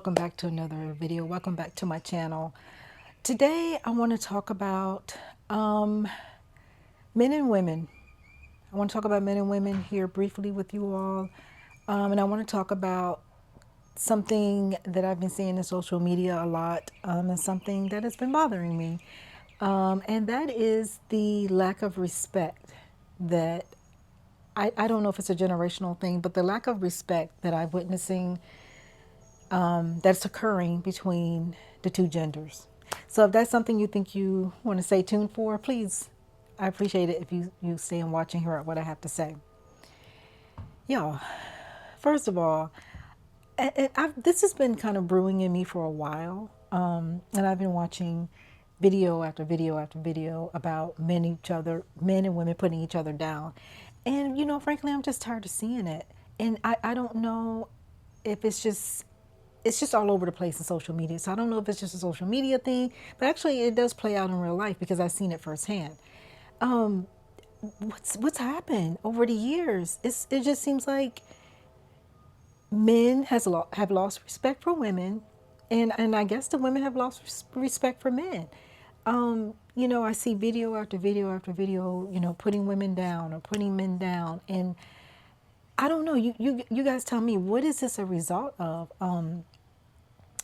welcome back to another video. Welcome back to my channel. Today I want to talk about men and women. I want to talk about men and women here briefly with you all. And I want to talk about something that I've been seeing in social media a lot, and something that has been bothering me. And that is the lack of respect that I don't know if it's a generational thing, but the lack of respect that I'm witnessing, that's occurring between the two genders. So if that's something you think you want to stay tuned for, please, I appreciate it if you stay and watch and hear what I have to say. Y'all, first of all, this has been kind of brewing in me for a while, and I've been watching video after video after video about men and women putting each other down, and frankly, I'm just tired of seeing it, and I don't know if it's just all over the place in social media. So I don't know if it's just a social media thing, but actually it does play out in real life because I've seen it firsthand. Um, what's happened over the years? It just seems like men have lost respect for women, and I guess the women have lost respect for men. I see video after video after video, putting women down or putting men down, and I don't know. You guys tell me, what is this a result of?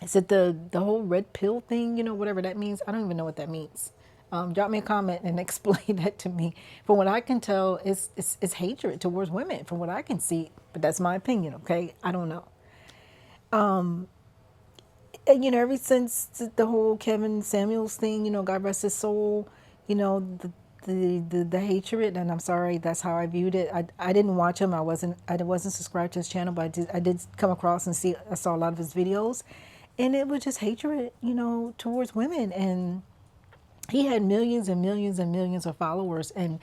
Is it the whole red pill thing? Whatever that means. I don't even know what that means. Drop me a comment and explain that to me. From what I can tell, it's hatred towards women. From what I can see, but that's my opinion. Okay, I don't know. And, ever since the whole Kevin Samuels thing, God rest his soul, the hatred, and I'm sorry, that's how I viewed it. I didn't watch him. I wasn't subscribed to his channel, but I did come across and I saw a lot of his videos, and it was just hatred, towards women, and he had millions and millions and millions of followers, and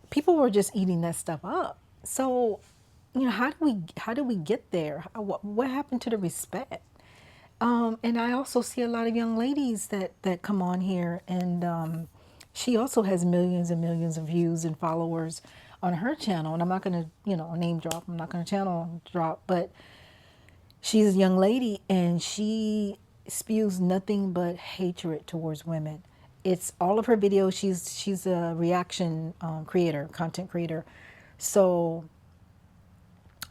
people were just eating that stuff up. So, how do we get there? What happened to the respect? And I also see a lot of young ladies that come on here, and she also has millions and millions of views and followers on her channel. And I'm not going to, name drop. I'm not going to channel drop, but she's a young lady, and she spews nothing but hatred towards women. It's all of her videos. She's a reaction creator, content creator. So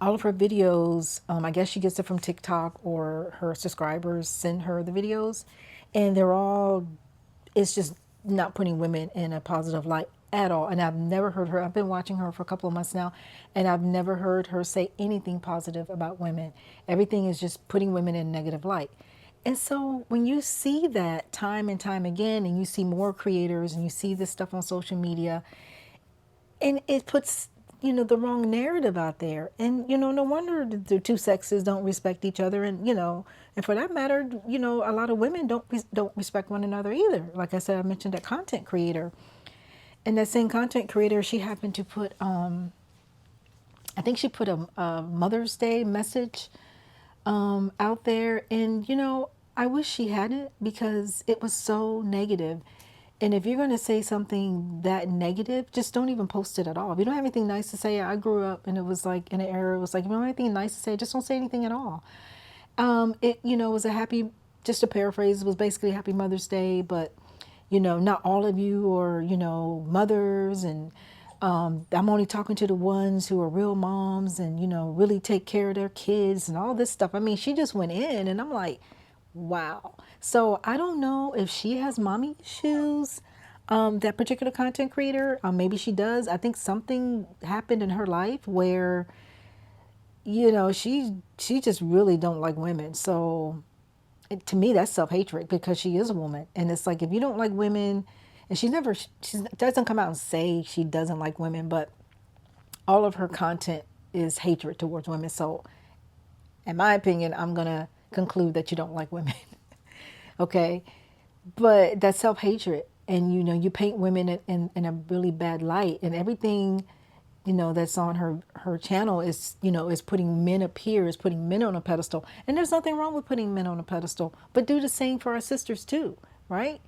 all of her videos, I guess she gets it from TikTok, or her subscribers send her the videos, and it's just not putting women in a positive light at all. And I've never heard her, I've been watching her for a couple of months now, and I've never heard her say anything positive about women. Everything is just putting women in a negative light. And so when you see that time and time again, and you see more creators, and you see this stuff on social media, and it puts the wrong narrative out there, and no wonder the two sexes don't respect each other, and and for that matter, a lot of women don't respect one another either. Like I said, I mentioned that content creator, and that same content creator, she happened to put I think she put a Mother's Day message out there, and I wish she hadn't, because it was so negative. And if you're going to say something that negative, just don't even post it at all. If you don't have anything nice to say, I grew up and it was like in an era, it was like, if you don't have anything nice to say, just don't say anything at all. It, was a happy, just to paraphrase, it was basically Happy Mother's Day, but, not all of you are, mothers, and I'm only talking to the ones who are real moms and, really take care of their kids and all this stuff. I mean, she just went in, and I'm like, wow. So I don't know if she has mommy issues, that particular content creator. Maybe she does. I think something happened in her life where, she just really don't like women. So to me, that's self-hatred, because she is a woman. And it's like, if you don't like women, and she doesn't come out and say she doesn't like women, but all of her content is hatred towards women. So in my opinion, I'm going to conclude that you don't like women. Okay. But that's self-hatred. And, you paint women in a really bad light, and everything, that's on her channel is putting men up here, is putting men on a pedestal. And there's nothing wrong with putting men on a pedestal, but do the same for our sisters too, right?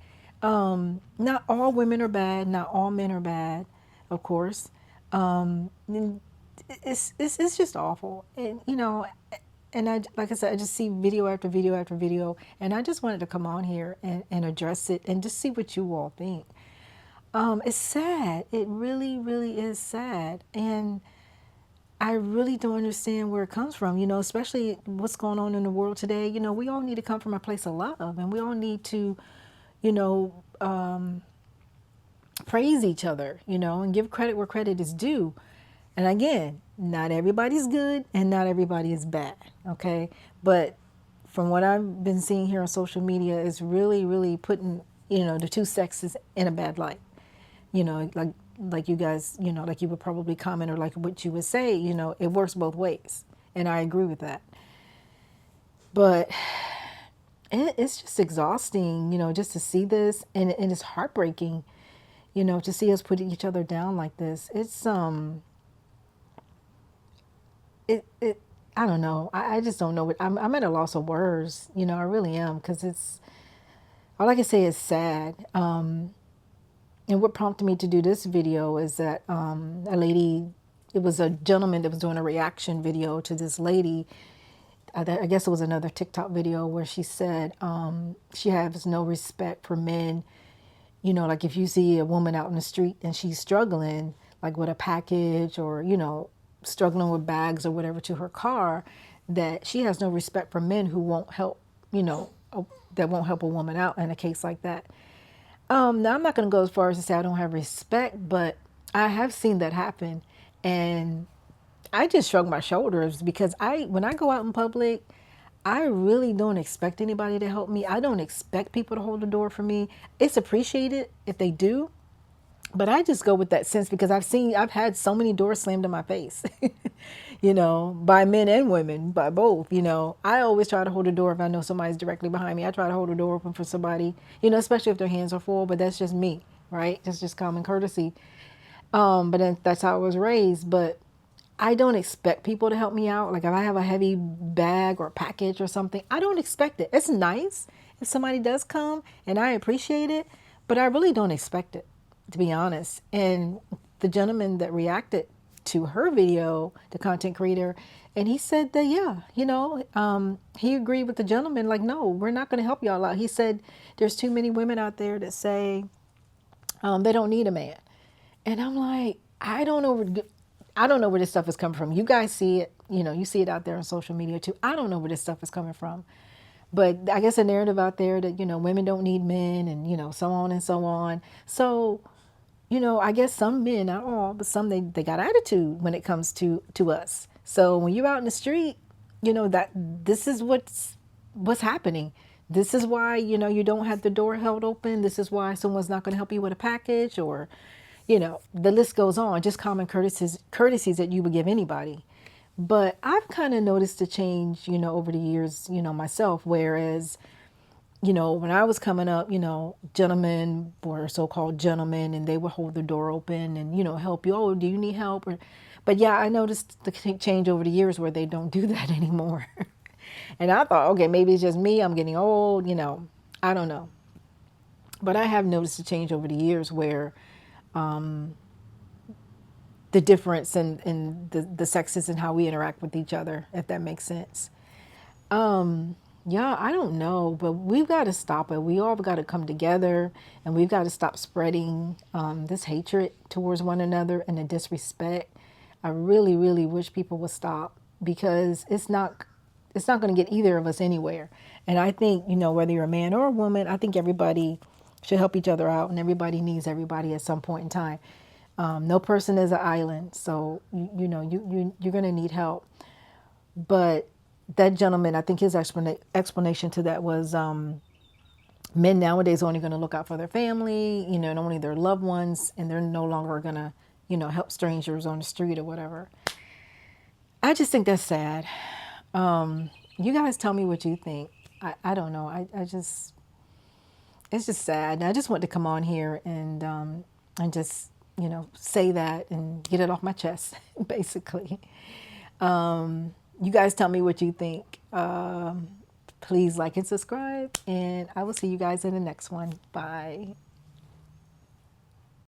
Not all women are bad, not all men are bad, of course. And it's just awful. And, and like I said, I just see video after video after video, and I just wanted to come on here and address it and just see what you all think. It's sad. It really, really is sad. And I really don't understand where it comes from, especially what's going on in the world today. We all need to come from a place of love, and we all need to, you know, praise each other, and give credit where credit is due. And again, not everybody's good and not everybody is bad, okay? But from what I've been seeing here on social media, is really, really putting, the two sexes in a bad light. Like you guys, like you would probably comment, or like what you would say, it works both ways. And I agree with that. But it's just exhausting, just to see this, and it's heartbreaking, to see us putting each other down like this. It's it I don't know. I just don't know what I'm at a loss of words. I really am, because it's all I can say is sad. And what prompted me to do this video is that a lady, it was a gentleman that was doing a reaction video to this lady. I guess it was another TikTok video where she said she has no respect for men. Like if you see a woman out in the street and she's struggling, like with a package, or, struggling with bags or whatever to her car, that she has no respect for men who won't help, that won't help a woman out in a case like that. Now I'm not going to go as far as to say I don't have respect, but I have seen that happen. And I just shrug my shoulders, because when I go out in public, I really don't expect anybody to help me. I don't expect people to hold the door for me. It's appreciated if they do, but I just go with that sense, because I've had so many doors slammed in my face, by men and women, by both. I always try to hold the door if I know somebody's directly behind me. I try to hold the door open for somebody, especially if their hands are full, but that's just me, right? That's just common courtesy. But then that's how I was raised. But I don't expect people to help me out. Like if I have a heavy bag or package or something, I don't expect it. It's nice if somebody does come, and I appreciate it, but I really don't expect it, to be honest. And the gentleman that reacted to her video, the content creator, and he said that, yeah, he agreed with the gentleman. Like, no, we're not going to help y'all out. He said there's too many women out there that say they don't need a man. And I'm like, I don't know where this stuff is coming from. You guys see it, you see it out there on social media too. I don't know where this stuff is coming from. But I guess a narrative out there that, women don't need men, and, so on and so on. So, I guess some men, not all, but some, they got attitude when it comes to us. So when you're out in the street, that this is what's happening. This is why, you don't have the door held open. This is why someone's not going to help you with a package, or, the list goes on, just common courtesies that you would give anybody. But I've kind of noticed a change, over the years, myself, whereas, when I was coming up, gentlemen were so-called gentlemen, and they would hold the door open and, help you. Oh, do you need help? But yeah, I noticed the change over the years where they don't do that anymore. And I thought, okay, maybe it's just me. I'm getting old, I don't know. But I have noticed a change over the years where the difference in the sexes and how we interact with each other, if that makes sense. Yeah, I don't know, but we've got to stop it. We all got to come together, and we've got to stop spreading this hatred towards one another and the disrespect. I really, really wish people would stop, because it's not going to get either of us anywhere. And I think, whether you're a man or a woman, I think everybody should help each other out, and everybody needs everybody at some point in time. No person is an island, so you're going to need help. But that gentleman, I think his explanation to that was men nowadays are only going to look out for their family, and only their loved ones, and they're no longer going to, help strangers on the street or whatever. I just think that's sad. You guys tell me what you think. I don't know. It's just sad. And I just want to come on here and just, say that and get it off my chest, basically. You guys tell me what you think. Please like and subscribe, and I will see you guys in the next one. Bye.